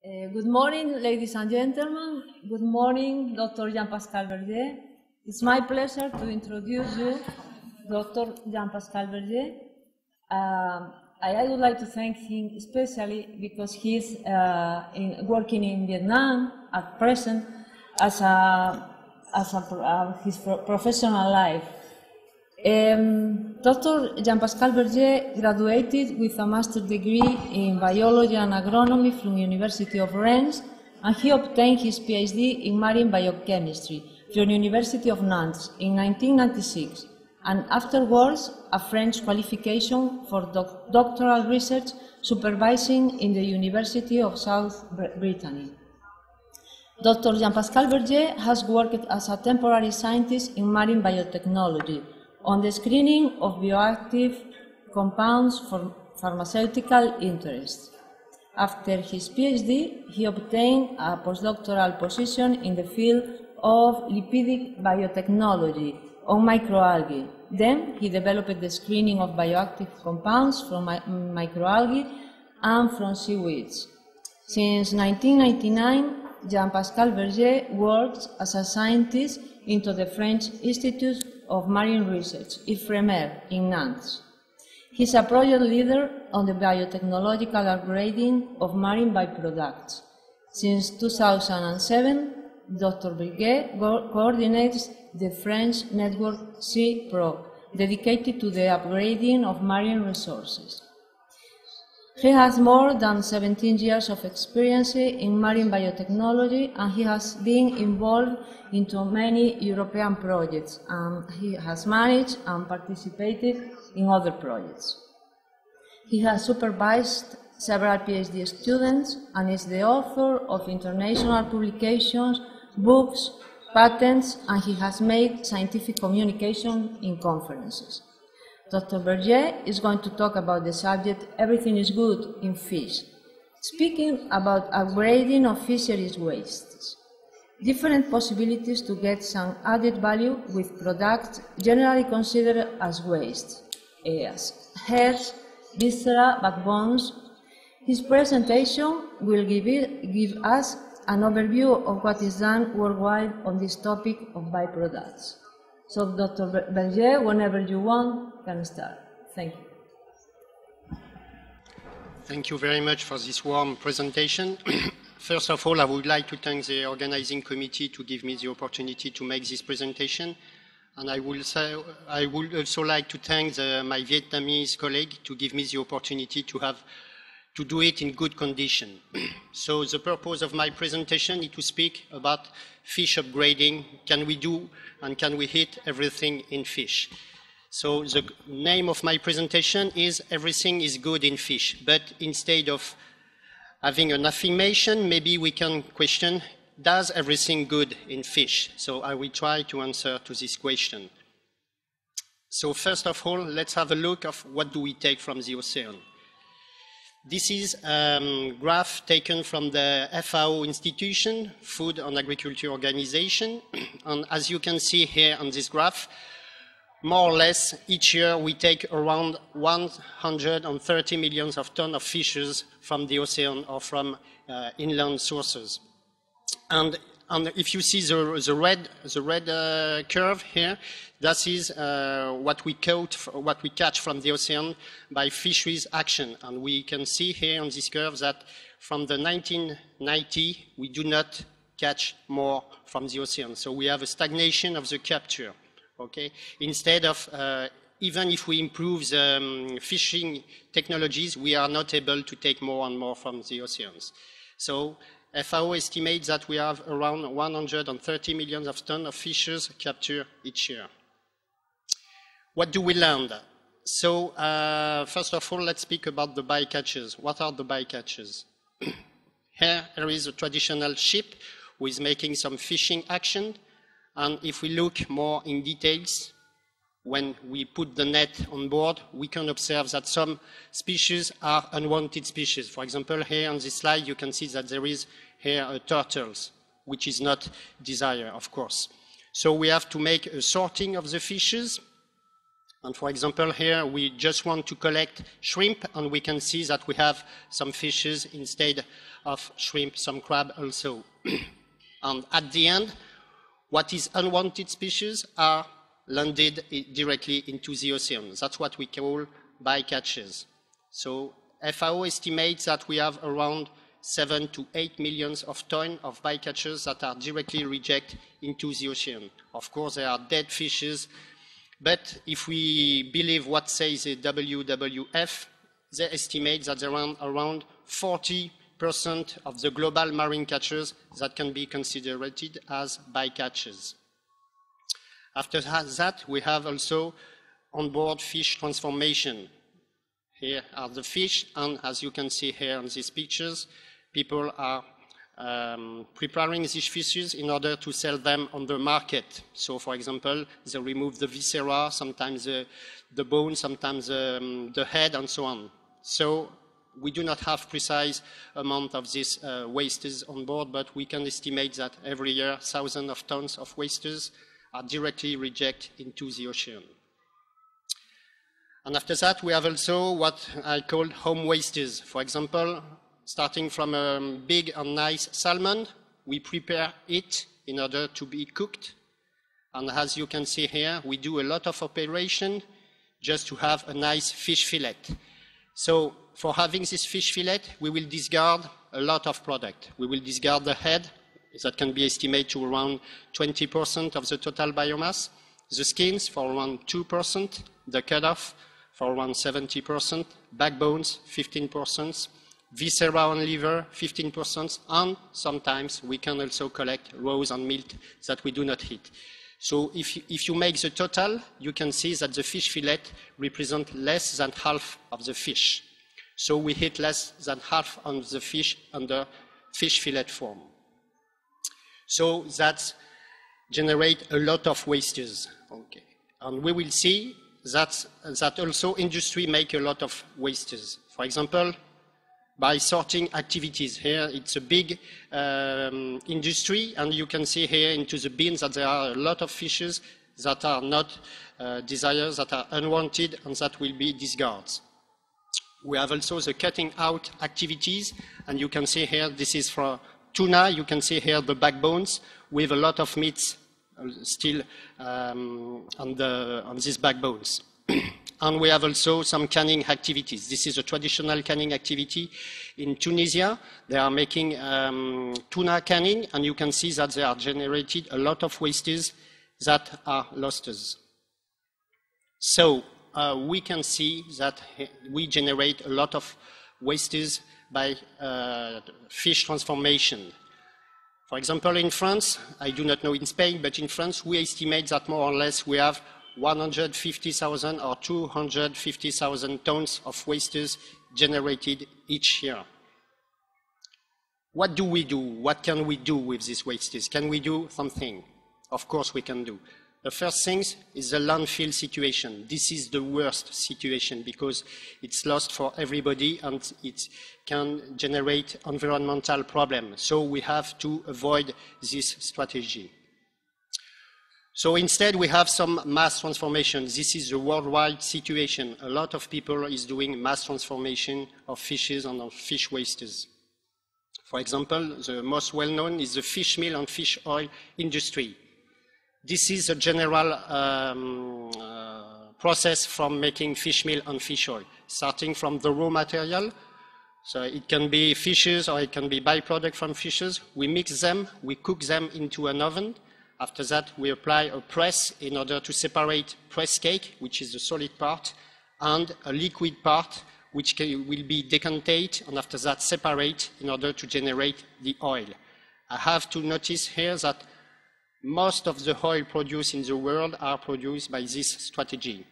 Good morning, ladies and gentlemen. Good morning, Dr. Pascal Bergé. It's my pleasure to introduce you, Dr. Pascal Bergé. I would like to thank him especially because he's working in Vietnam at present as his professional life. Dr. Pascal Bergé graduated with a master's degree in biology and agronomy from University of Rennes, and he obtained his PhD in marine biochemistry from University of Nantes in 1996, and afterwards a French qualification for doctoral research supervising in the University of South Brittany. Dr. Pascal Bergé has worked as a temporary scientist in marine biotechnology on the screening of bioactive compounds for pharmaceutical interests. After his PhD, he obtained a postdoctoral position in the field of lipidic biotechnology on microalgae. Then he developed the screening of bioactive compounds from microalgae and from seaweeds. Since 1999, Jean-Pascal Bergé works as a scientist into the French Institute of Marine Research, IFREMER, in Nantes. He is a project leader on the biotechnological upgrading of marine byproducts. Since 2007, Dr. Bergé coordinates the French network CPRO, dedicated to the upgrading of marine resources. He has more than 17 years of experience in marine biotechnology, and he has been involved into many European projects, and he has managed and participated in other projects. He has supervised several PhD students and is the author of international publications, books, patents, and he has made scientific communication in conferences. Dr. Bergé is going to talk about the subject "Everything is Good in Fish," speaking about upgrading of fisheries wastes, different possibilities to get some added value with products generally considered as waste, as hairs, viscera, backbones. His presentation will give us an overview of what is done worldwide on this topic of byproducts. So, Dr. Bergé, whenever you want, can start. Thank you. Thank you very much for this warm presentation. First of all, I would like to thank the organizing committee to give me the opportunity to make this presentation. And I would also like to thank my Vietnamese colleague to give me the opportunity to do it in good condition. So the purpose of my presentation is to speak about fish upgrading. Can we do and can we hit everything in fish? So the name of my presentation is "Everything is Good in Fish," but instead of having an affirmation, maybe we can question, does everything good in fish? So I will try to answer to this question. So first of all, let's have a look at what do we take from the ocean. This is a graph taken from the FAO institution, Food and Agriculture Organization. And as you can see here on this graph, more or less each year we take around 130 million of tons of fishes from the ocean or from inland sources. And if you see the red curve here, that is what we catch from the ocean by fisheries action. And we can see here on this curve that from the 1990, we do not catch more from the ocean. So we have a stagnation of the capture. Okay? Instead of, even if we improve the fishing technologies, we are not able to take more and more from the oceans. So FAO estimates that we have around 130 million of tons of fishes captured each year. What do we land? So first of all, let's speak about the bycatches. What are the bycatches? Here is a traditional ship who is making some fishing action. And if we look more in details, when we put the net on board, we can observe that some species are unwanted species. For example, here on this slide, you can see that there is here turtles, which is not desired, of course. So we have to make a sorting of the fishes. And for example, here we just want to collect shrimp, and we can see that we have some fishes instead of shrimp, some crab also. And at the end, what is unwanted species are landed directly into the ocean. That's what we call bycatches. So FAO estimates that we have around 7 to 8 million of tons of bycatches that are directly rejected into the ocean. Of course, there are dead fishes, but if we believe what says the WWF, they estimate that there are around 40% of the global marine catches that can be considered as bycatches. After that, we have also onboard fish transformation. Here are the fish, and as you can see here in these pictures, people are preparing these fishes in order to sell them on the market. So, for example, they remove the viscera, sometimes the bone, sometimes the head, and so on. So, we do not have precise amount of these wastes on board, but we can estimate that every year thousands of tons of wastes are directly rejected into the ocean. And after that, we have also what I call home wastes. For example, starting from a big and nice salmon, we prepare it in order to be cooked. And as you can see here, we do a lot of operation just to have a nice fish fillet. So for having this fish fillet, we will discard a lot of product. We will discard the head, that can be estimated to around 20% of the total biomass, the skins for around 2%, the cutoff for around 70%, backbones 15%, viscera and liver 15%, and sometimes we can also collect roes and meat that we do not eat. So if you make the total, you can see that the fish fillet represents less than half of the fish. So we eat less than half of the fish under fish fillet form. So that generates a lot of wastes. Okay. And we will see that also industry make a lot of wastes. For example, by sorting activities. Here it's a big industry, and you can see here into the bins that there are a lot of fishes that are not desired, that are unwanted, and that will be discarded. We have also the cutting out activities, and you can see here, this is for tuna, you can see here the backbones with a lot of meats still on these backbones. And we have also some canning activities. This is a traditional canning activity in Tunisia. They are making tuna canning, and you can see that they are generated a lot of wastes that are losses. So we can see that we generate a lot of wastes by fish transformation. For example, in France, I do not know in Spain, but in France, we estimate that more or less we have 150,000 or 250,000 tons of wastes generated each year. What do we do? What can we do with these wastes? Can we do something? Of course we can do. The first thing is the landfill situation. This is the worst situation because it's lost for everybody and it can generate environmental problems. So we have to avoid this strategy. So instead we have some mass transformation. This is a worldwide situation. A lot of people is doing mass transformation of fishes and of fish wastes. For example, the most well-known is the fish meal and fish oil industry. This is a general process from making fish meal and fish oil, starting from the raw material. So it can be fishes or it can be byproduct from fishes. We mix them, we cook them into an oven. After that, we apply a press in order to separate press cake, which is the solid part, and a liquid part, which will be decanted, and after that separate in order to generate the oil. I have to notice here that most of the oil produced in the world are produced by this strategy.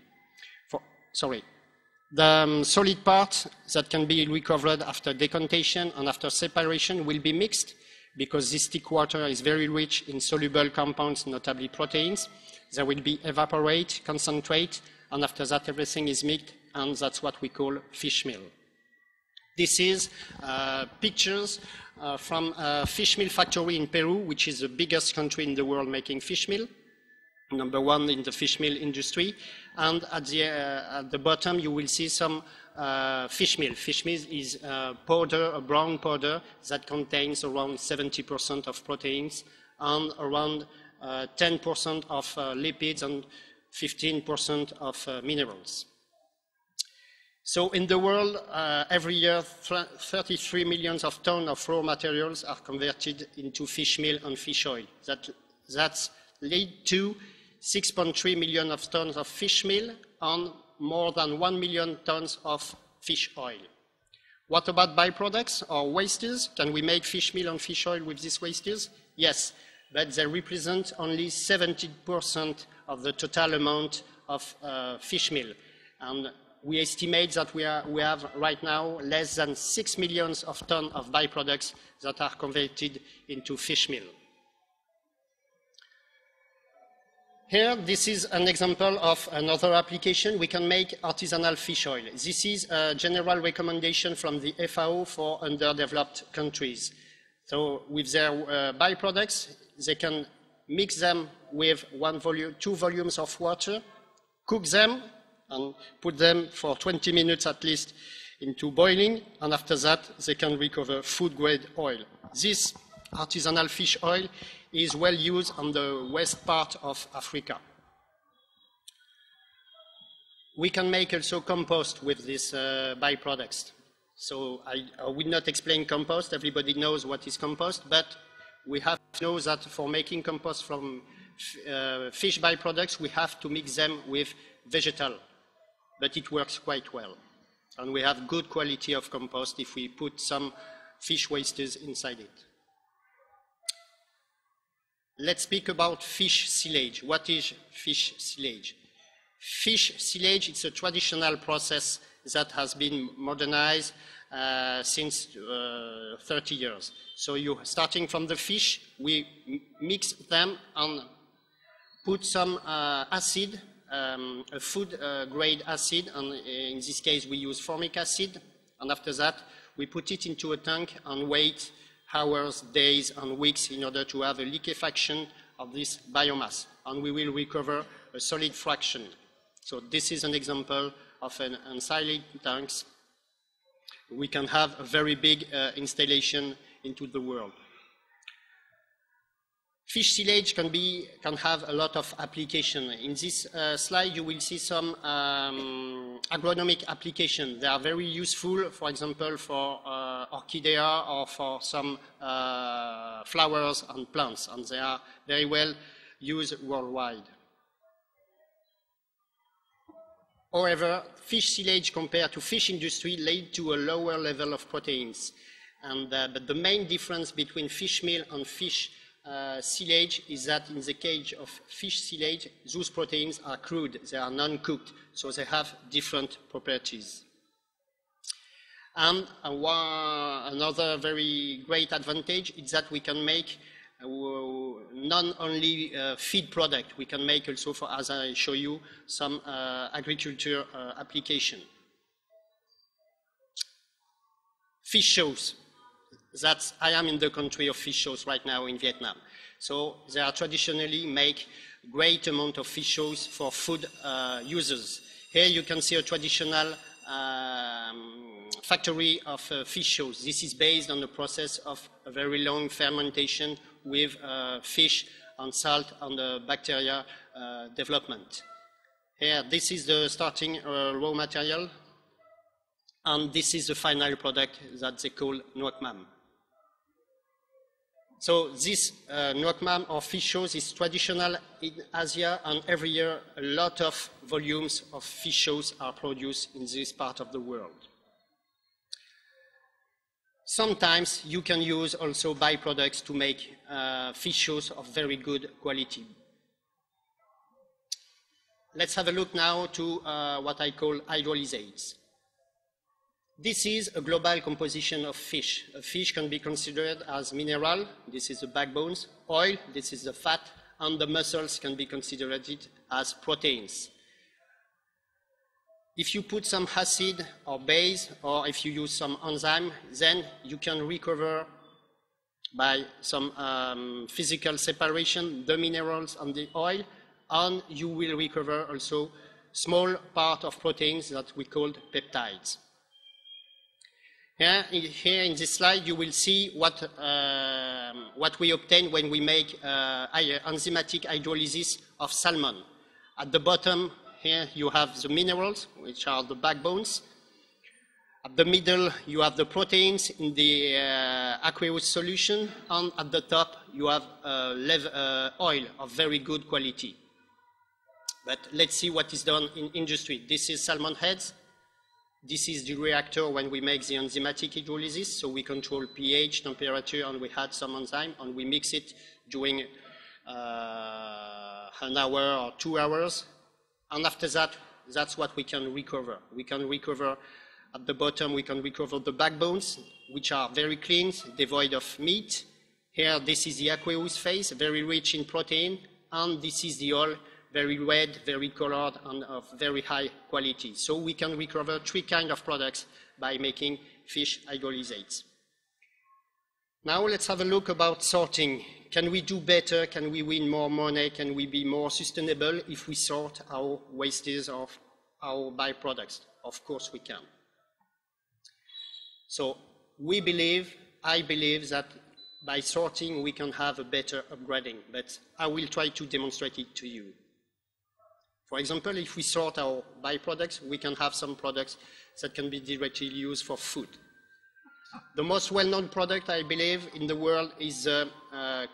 The solid part that can be recovered after decantation and after separation will be mixed because this stick water is very rich in soluble compounds, notably proteins. There will be evaporate, concentrate, and after that everything is mixed, and that's what we call fish meal. This is pictures from a fish meal factory in Peru, which is the biggest country in the world making fish meal. number one in the fish meal industry. And at the bottom, you will see some fish meal. Fish meal is powder, a brown powder that contains around 70% of proteins and around 10% of lipids and 15% of minerals. So in the world, every year, 33 million of tons of raw materials are converted into fish meal and fish oil. That's lead to 6.3 million of tons of fish meal and more than 1 million tons of fish oil. What about byproducts or wastes? Can we make fish meal and fish oil with these wastes? Yes, but they represent only 70% of the total amount of fish meal. And we estimate that we have right now less than 6 million of tons of byproducts that are converted into fish meal. Here, this is an example of another application. We can make artisanal fish oil. This is a general recommendation from the FAO for underdeveloped countries. So with their byproducts, they can mix them with 2 volumes of water, cook them, and put them for 20 minutes at least into boiling, and after that they can recover food-grade oil. This artisanal fish oil is well used on the west part of Africa. We can make also compost with these byproducts. So I will not explain compost, everybody knows what is compost, but we have to know that for making compost from fish byproducts, we have to mix them with vegetal. But it works quite well. And we have good quality of compost if we put some fish wastes inside it. Let's speak about fish silage. What is fish silage? Fish silage is a traditional process that has been modernized since 30 years. So starting from the fish, we mix them and put some acid, a food grade acid, and in this case we use formic acid, and after that we put it into a tank and wait hours, days and weeks in order to have a liquefaction of this biomass, and we will recover a solid fraction. So this is an example of an unsealed tanks. We can have a very big installation into the world. Fish silage can have a lot of application. In this slide, you will see some agronomic application. They are very useful, for example, for orchidea or for some flowers and plants, and they are very well used worldwide. However, fish silage compared to fish industry lead to a lower level of proteins. But the main difference between fish meal and fish silage is that in the case of fish silage, those proteins are crude, they are non-cooked, so they have different properties. And another very great advantage is that we can make not only feed product, we can make also, for, as I show you, some agriculture application. Fish shows. I am in the country of fish shows right now in Vietnam. So they are traditionally make great amount of fish shows for food users. Here you can see a traditional factory of fish shows. This is based on the process of a very long fermentation with fish and salt and bacteria development. Here, this is the starting raw material, and this is the final product that they call nuoc mam. So this nuoc mam or fish shows is traditional in Asia, and every year a lot of volumes of fish shows are produced in this part of the world. Sometimes you can use also byproducts to make fish shows of very good quality. Let's have a look now to what I call hydrolysates. This is a global composition of fish. A fish can be considered as mineral, this is the backbones, oil, this is the fat, and the muscles can be considered as proteins. If you put some acid or base, or if you use some enzyme, then you can recover by some physical separation the minerals and the oil, and you will recover also small part of proteins that we call peptides. Here in this slide, you will see what we obtain when we make enzymatic hydrolysis of salmon. At the bottom here, you have the minerals, which are the backbones. At the middle, you have the proteins in the aqueous solution, and at the top, you have oil of very good quality. But let's see what is done in industry. This is salmon heads. This is the reactor when we make the enzymatic hydrolysis. So we control pH, temperature, and we add some enzyme, and we mix it during an hour or 2 hours. And after that, that's what we can recover. We can recover at the bottom, we can recover the backbones, which are very clean, devoid of meat. Here, this is the aqueous phase, very rich in protein, and this is the oil, very red, very colored, and of very high quality. So we can recover 3 kinds of products by making fish hydrolysates. Now let's have a look about sorting. Can we do better? Can we win more money? Can we be more sustainable if we sort our wastes of our byproducts? Of course we can. So I believe that by sorting we can have a better upgrading, but I will try to demonstrate it to you. For example, if we sort our byproducts, we can have some products that can be directly used for food. The most well-known product, I believe, in the world is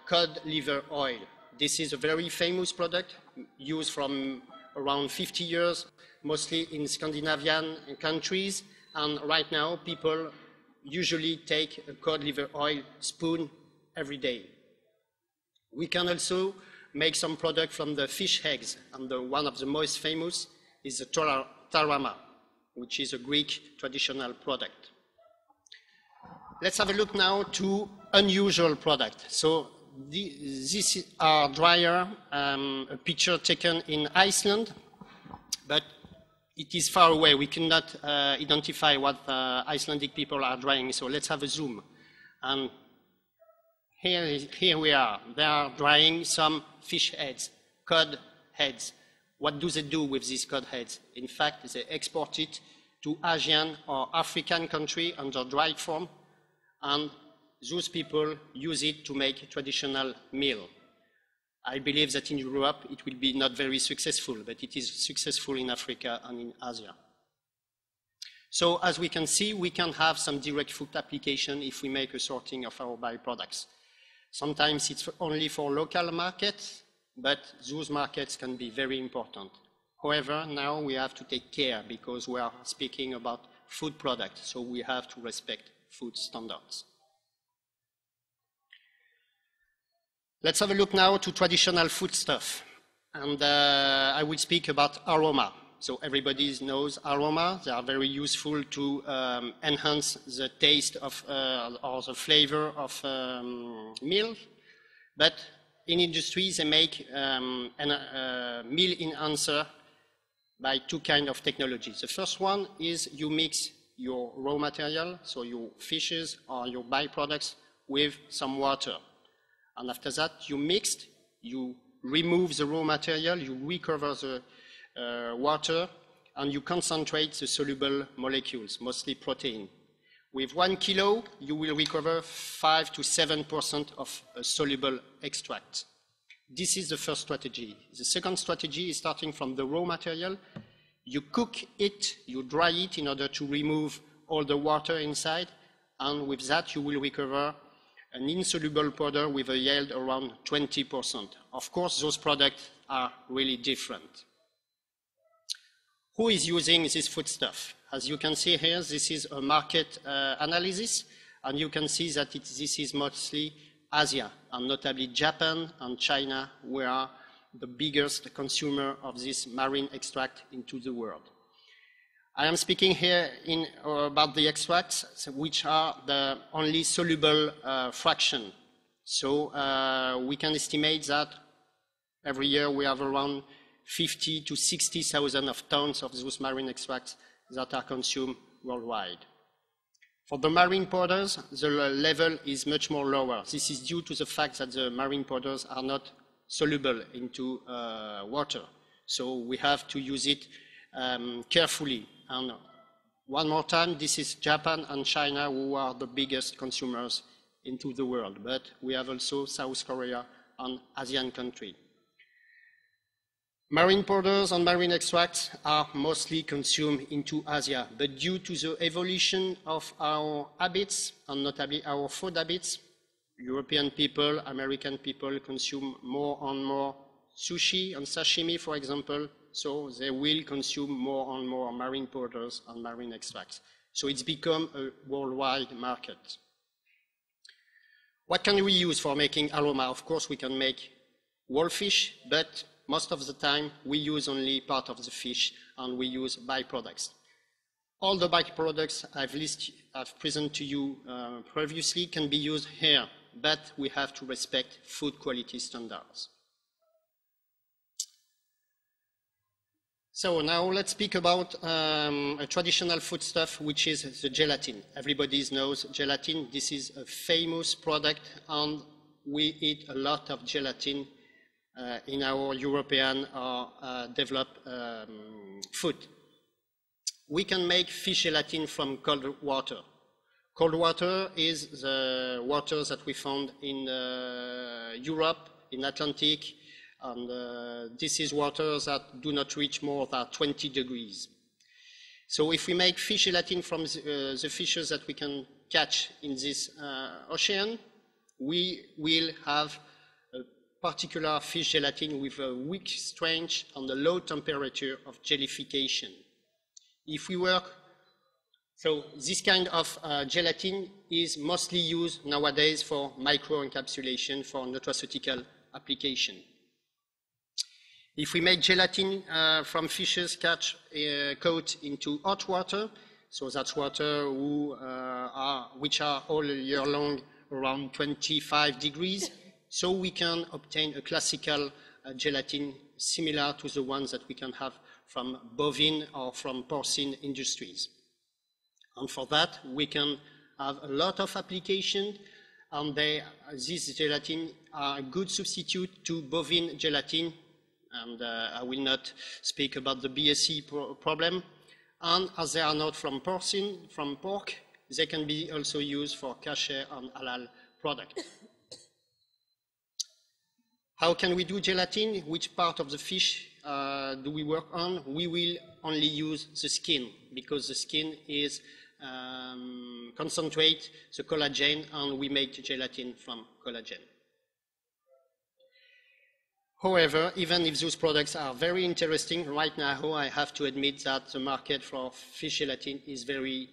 cod liver oil. This is a very famous product used from around 50 years, mostly in Scandinavian countries, and right now people usually take a cod liver oil spoon every day. We can also make some product from the fish eggs, and one of the most famous is the tarama, which is a Greek traditional product. Let's have a look now to unusual product. So this is our dryer, a picture taken in Iceland, but it is far away. We cannot identify what Icelandic people are drying. So let's have a zoom. And here we are. They are drying some fish heads, cod heads. What do they do with these cod heads? In fact, they export it to Asian or African country under dried form, and those people use it to make a traditional meal. I believe that in Europe it will be not very successful, but it is successful in Africa and in Asia. So as we can see, we can have some direct food application if we make a sorting of our byproducts. Sometimes it's only for local markets, but those markets can be very important. However, now we have to take care because we are speaking about food products, so we have to respect food standards. Let's have a look now to traditional foodstuff, and I will speak about aroma. So everybody knows aroma. They are very useful to enhance the taste of or the flavor of meal. But in industry, they make meal enhancer by 2 kinds of technologies. The first one is you mix your raw material, so your fishes or your byproducts, with some water. And after that, you remove the raw material, you recover the water, and you concentrate the soluble molecules, mostly protein. With 1 kilo, you will recover 5 to 7% of a soluble extract. This is the first strategy. The second strategy is starting from the raw material. You cook it, you dry it in order to remove all the water inside, and with that you will recover an insoluble powder with a yield around 20%. Of course, those products are really different. Who is using this foodstuff? As you can see here, this is a market analysis, and you can see that this is mostly Asia, and notably Japan and China, where are the biggest consumer of this marine extract into the world. I am speaking here about the extracts, which are the only soluble fraction. So we can estimate that every year we have around 50 to 60,000 of tons of those marine extracts that are consumed worldwide. For the marine powders, the level is much more lower. This is due to the fact that the marine powders are not soluble into water. So we have to use it carefully. And one more time, this is Japan and China who are the biggest consumers into the world, but we have also South Korea and ASEAN countries. Marine powders and marine extracts are mostly consumed into Asia, but due to the evolution of our habits, and notably our food habits, European people, American people consume more and more sushi and sashimi, for example, so they will consume more and more marine powders and marine extracts. So it's become a worldwide market. What can we use for making aroma? Of course, we can make whole fish, but most of the time we use only part of the fish and we use byproducts. All the byproducts I've presented to you previously can be used here, but we have to respect food quality standards. So now let's speak about a traditional foodstuff, which is the gelatin. Everybody knows gelatin. This is a famous product, and we eat a lot of gelatin in our European or developed food. We can make fish gelatin from cold water. Cold water is the water that we found in Europe, in Atlantic, and this is water that do not reach more than 20 degrees. So if we make fish gelatin from the fishes that we can catch in this ocean, we will have a particular fish gelatin with a weak strength and a low temperature of jellification. If we work, so this kind of gelatin is mostly used nowadays for microencapsulation for nutraceutical application. If we make gelatin from fishes caught into hot water, so that's water which are all year long around 25 degrees, so we can obtain a classical gelatin similar to the ones that we can have from bovine or from porcine industries. And for that, we can have a lot of applications, and this gelatin are a good substitute to bovine gelatin. And I will not speak about the BSE problem. And as they are not from porcine, from pork, they can be also used for kosher and halal products. How can we do gelatin? Which part of the fish do we work on? We will only use the skin, because the skin is concentrate the collagen, and we make gelatin from collagen. However, even if those products are very interesting, right now I have to admit that the market for fish gelatin is very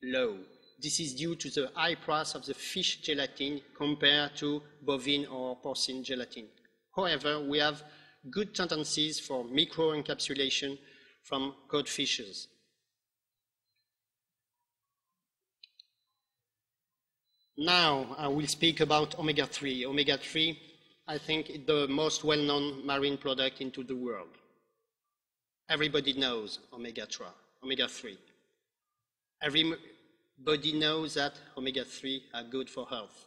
low. This is due to the high price of the fish gelatin compared to bovine or porcine gelatin. However, we have good tendencies for microencapsulation from cod fishes. Now I will speak about omega-3. Omega-3, I think, is the most well-known marine product into the world. Everybody knows omega-3. Everybody knows that omega-3 are good for health.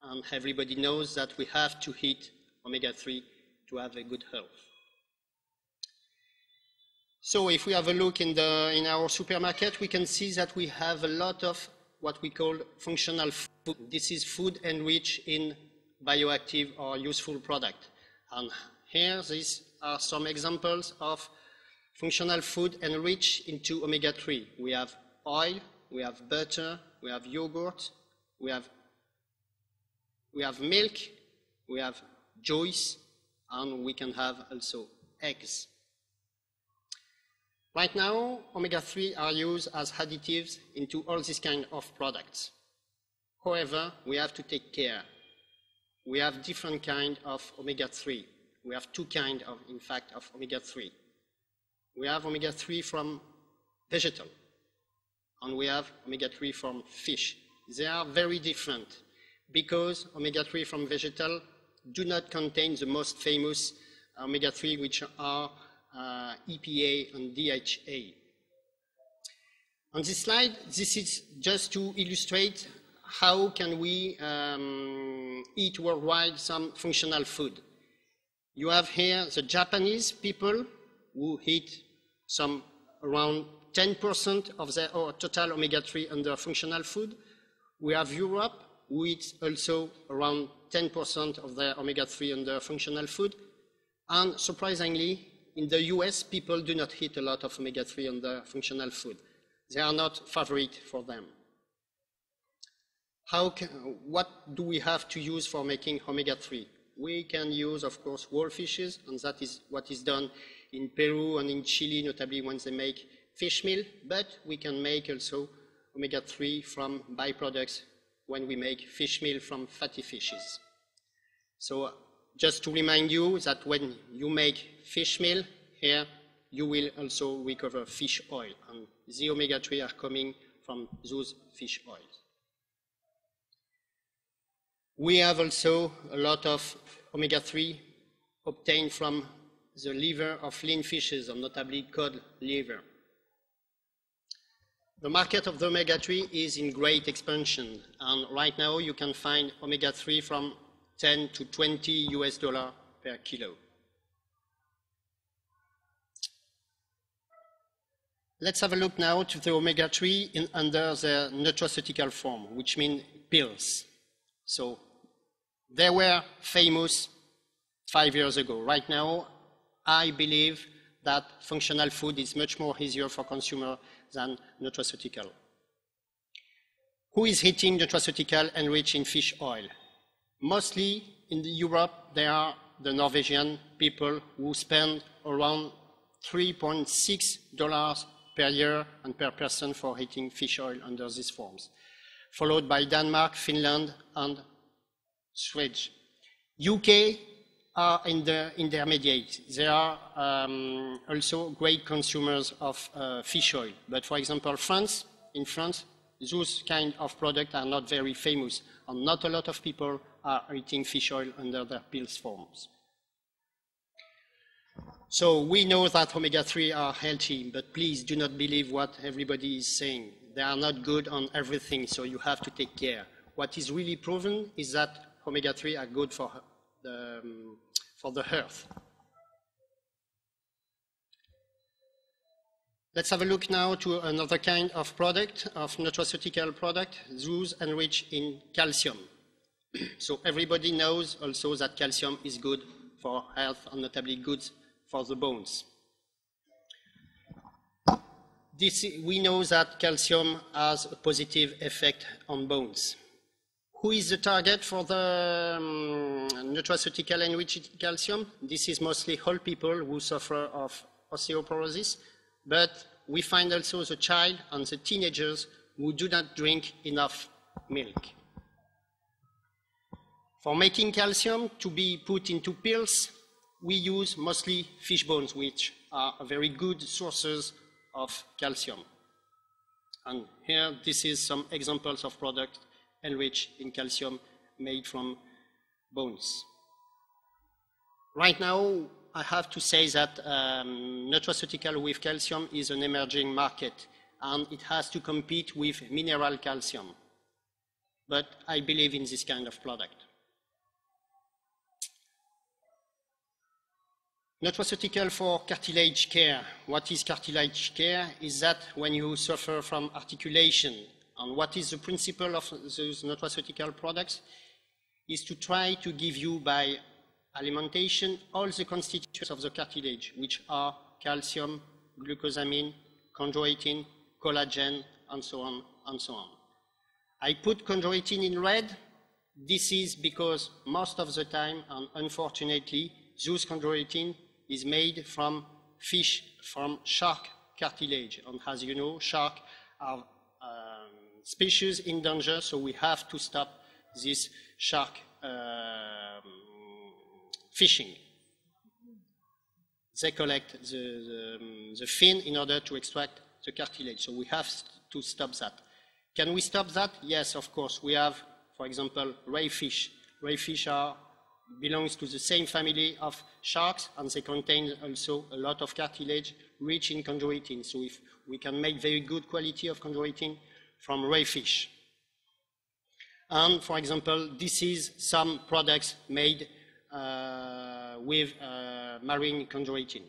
And everybody knows that we have to eat omega-3 to have a good health. So if we have a look in our supermarket, we can see that we have a lot of what we call functional food. This is food enriched in bioactive or useful product. And here, these are some examples of functional food enriched into omega-3. We have oil, we have butter, we have yogurt, we have milk, we have juice, and we can have also eggs. Right now, omega-3 are used as additives into all these kind of products. However, we have to take care. We have different kind of omega-3. We have two kinds of, in fact, of omega-3. We have omega-3 from vegetal, and we have omega-3 from fish. They are very different, because omega-3 from vegetal do not contain the most famous omega-3, which are EPA and DHA. On this slide, this is just to illustrate how can we eat worldwide some functional food? You have here the Japanese people who eat some around 10% of their total omega-3 under functional food. We have Europe, who eats also around 10% of their omega-3 under functional food. And surprisingly, in the US, people do not eat a lot of omega-3 under functional food. They are not favorite for them. What do we have to use for making omega-3? We can use, of course, whole fishes, and that is what is done in Peru and in Chile, notably when they make fish meal, but we can make also omega-3 from byproducts when we make fish meal from fatty fishes. So just to remind you that when you make fish meal, here you will also recover fish oil, and the omega-3 are coming from those fish oils. We have also a lot of omega-3 obtained from the liver of lean fishes, and notably cod liver. The market of the omega-3 is in great expansion, and right now you can find omega-3 from 10 to 20 US dollars per kilo. Let's have a look now to the omega-3 under the nutraceutical form, which means pills. So they were famous 5 years ago. Right now, I believe that functional food is much more easier for consumers than nutraceutical. Who is eating nutraceutical enriched in fish oil? Mostly in Europe, there are the Norwegian people who spend around $3.6 per year and per person for eating fish oil under these forms, followed by Denmark, Finland, and Sweden. UK are in the intermediate. They are also great consumers of fish oil. But for example, in France, those kind of products are not very famous, and not a lot of people are eating fish oil under their pills forms. So we know that omega-3 are healthy, but please do not believe what everybody is saying. They are not good on everything, so you have to take care. What is really proven is that omega-3 are good for the earth. Let's have a look now to another kind of product, of nutraceutical product, those enriched in calcium. So everybody knows also that calcium is good for health and notably good for the bones. We know that calcium has a positive effect on bones. Who is the target for the nutraceutical enriched calcium? This is mostly old people who suffer of osteoporosis, but we find also the child and the teenagers who do not drink enough milk. For making calcium to be put into pills, we use mostly fish bones, which are very good sources of calcium. And here, this is some examples of products enriched in calcium made from bones. Right now, I have to say that nutraceutical with calcium is an emerging market, and it has to compete with mineral calcium. But I believe in this kind of product. Nutraceutical for cartilage care. What is cartilage care? Is that when you suffer from articulation. And what is the principle of those nutraceutical products? Is to try to give you by alimentation all the constituents of the cartilage, which are calcium, glucosamine, chondroitin, collagen, and so on and so on. I put chondroitin in red. This is because most of the time, and unfortunately, those chondroitin is made from fish, from shark cartilage. And as you know, sharks are species in danger, so we have to stop this shark fishing. They collect the fin in order to extract the cartilage, so we have to stop that. Can we stop that? Yes, of course. We have, for example, ray fish. Ray fish belongs to the same family of sharks, and they contain also a lot of cartilage rich in chondroitin. So if we can make very good quality of chondroitin from ray fish. And for example, this is some products made with marine chondroitin.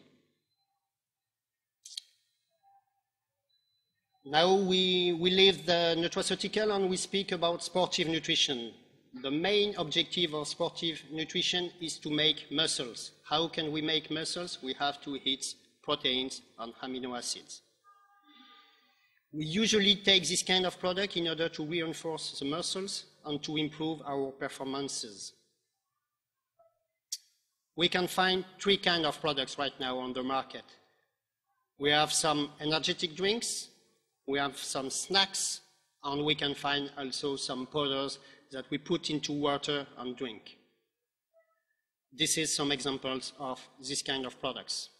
Now we leave the nutraceutical and we speak about sportive nutrition. The main objective of sportive nutrition is to make muscles. How can we make muscles? We have to eat proteins and amino acids. We usually take this kind of product in order to reinforce the muscles and to improve our performances. We can find three kinds of products right now on the market. We have some energetic drinks, we have some snacks, and we can find also some powders that we put into water and drink. This is some examples of this kind of products.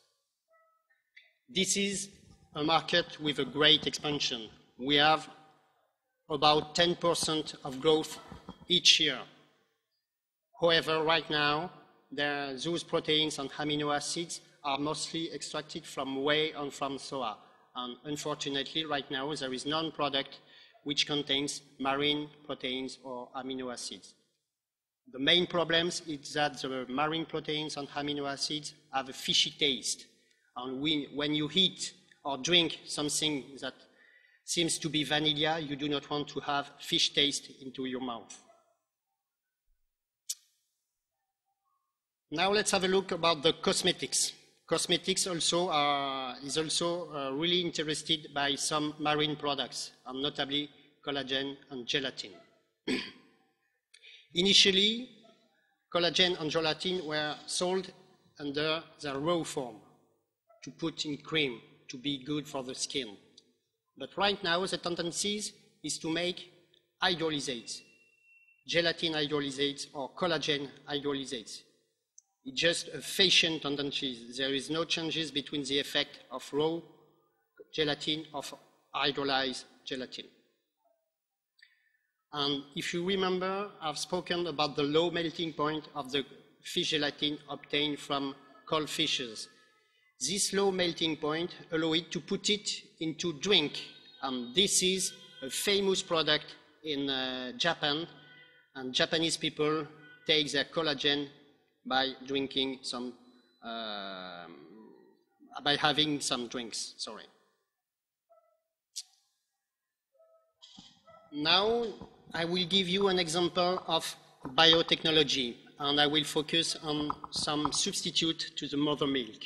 This is a market with a great expansion. We have about 10% of growth each year. However, right now, those proteins and amino acids are mostly extracted from whey and from soya. And unfortunately, right now, there is no product which contains marine proteins or amino acids. The main problem is that the marine proteins and amino acids have a fishy taste. And when you eat or drink something that seems to be vanilla, you do not want to have fish taste into your mouth. Now let's have a look about the cosmetics. Cosmetics also is really interested by some marine products, and notably collagen and gelatin. Initially, collagen and gelatin were sold under their raw form, to put in cream, to be good for the skin. But right now, the tendency is to make hydrolysates, gelatin hydrolysates or collagen hydrolysates. It's just a fashion tendency. There is no changes between the effect of raw gelatin of hydrolyzed gelatin. And if you remember, I've spoken about the low melting point of the fish gelatin obtained from cold fishes. This low melting point allows it to put it into drink. And this is a famous product in Japan. And Japanese people take their collagen by drinking some, by having some drinks, sorry. Now, I will give you an example of biotechnology, and I will focus on some substitute to the mother milk.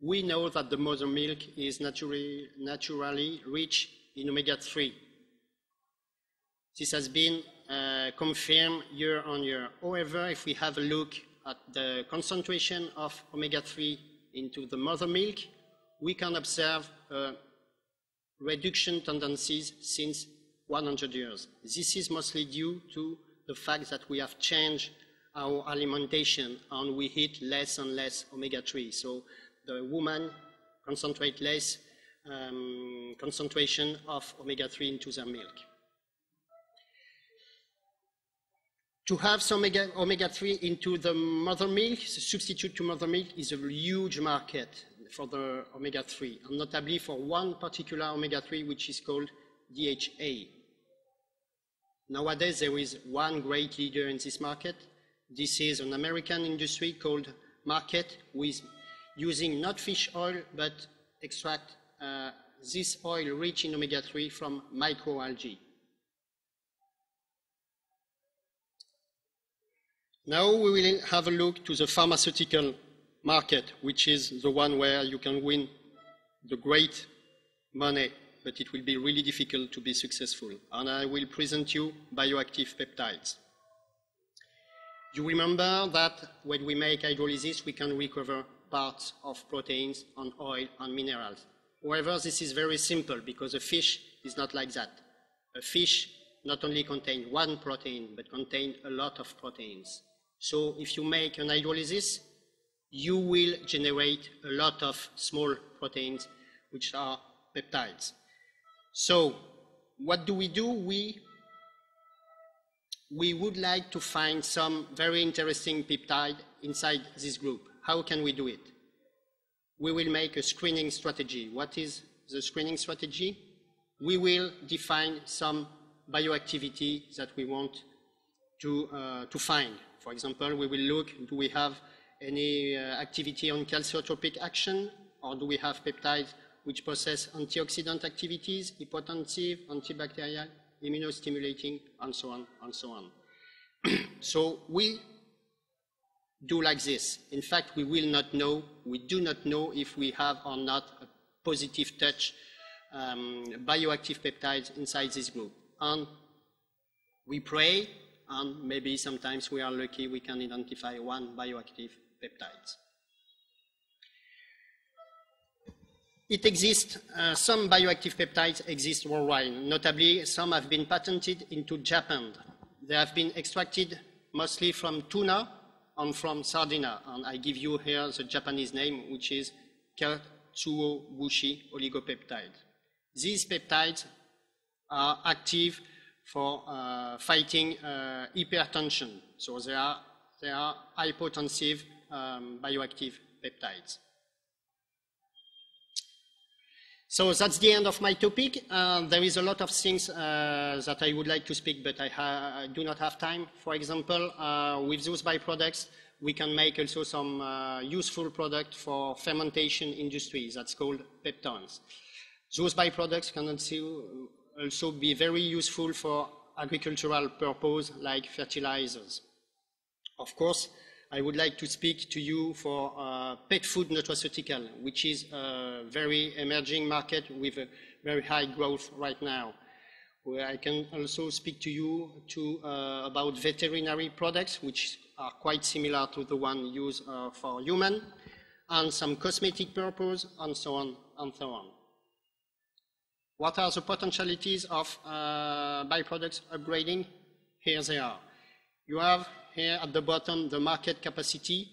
We know that the mother milk is naturally rich in omega-3. This has been confirmed year on year. However, if we have a look at the concentration of omega-3 into the mother milk, we can observe reduction tendencies since 100 years. This is mostly due to the fact that we have changed our alimentation and we eat less and less omega-3. So the woman concentrate less concentration of omega-3 into their milk. To have some omega-3 into the mother milk, the substitute to mother milk, is a huge market for the omega-3, and notably for one particular omega-3 which is called DHA. Nowadays there is one great leader in this market. This is an American industry called Market, who is using not fish oil but extract this oil rich in omega-3 from microalgae. Now we will have a look to the pharmaceutical market, which is the one where you can win the great money, but it will be really difficult to be successful. And I will present you bioactive peptides. You remember that when we make hydrolysis, we can recover parts of proteins and oil and minerals. However, this is very simple because a fish is not like that. A fish not only contains one protein, but contains a lot of proteins. So if you make an hydrolysis, you will generate a lot of small proteins, which are peptides. So what do? We would like to find some very interesting peptide inside this group. How can we do it? We will make a screening strategy. What is the screening strategy? We will define some bioactivity that we want to find. For example, we will look, do we have any activity on calciotropic action, or do we have peptides which possess antioxidant activities, hypotensive, antibacterial, immunostimulating, and so on, and so on. So we do like this. In fact, we will not know, we do not know if we have or not a positive touch bioactive peptides inside this group. And we pray, and maybe sometimes we are lucky we can identify one bioactive peptide. It exists, some bioactive peptides exist worldwide. Notably, some have been patented into Japan. They have been extracted mostly from tuna and from sardina. And I give you here the Japanese name, which is Katsuobushi oligopeptide. These peptides are active for fighting hypertension. So they are hypotensive bioactive peptides. So that's the end of my topic. There is a lot of things that I would like to speak, but I do not have time. For example, with those byproducts, we can make also some useful product for fermentation industry that's called peptones. Those byproducts can also be very useful for agricultural purpose like fertilizers. Of course, I would like to speak to you for pet food nutraceutical, which is a very emerging market with a very high growth right now. Where I can also speak to you about veterinary products, which are quite similar to the one used for human, and some cosmetic purpose, and so on and so on. What are the potentialities of byproducts upgrading? Here they are. You have here at the bottom the market capacity,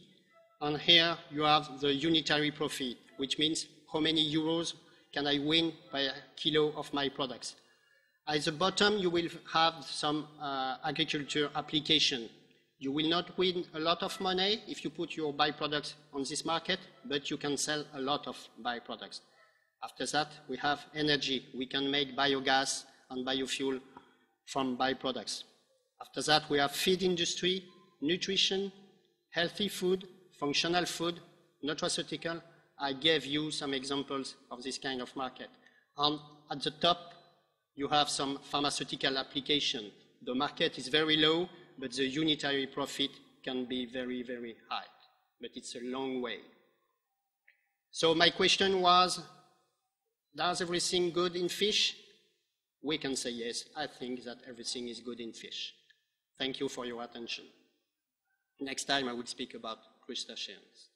and here you have the unitary profit, which means how many euros can I win by a kilo of my products. At the bottom you will have some agriculture application. You will not win a lot of money if you put your byproducts on this market, but you can sell a lot of byproducts. After that, we have energy. We can make biogas and biofuel from byproducts. After that, we have feed industry, nutrition, healthy food, functional food, nutraceutical. I gave you some examples of this kind of market. And at the top, you have some pharmaceutical application. The market is very low, but the unitary profit can be very, very high. But it's a long way. So my question was, does everything good in fish? We can say yes. I think that everything is good in fish. Thank you for your attention. Next time I will speak about crustaceans.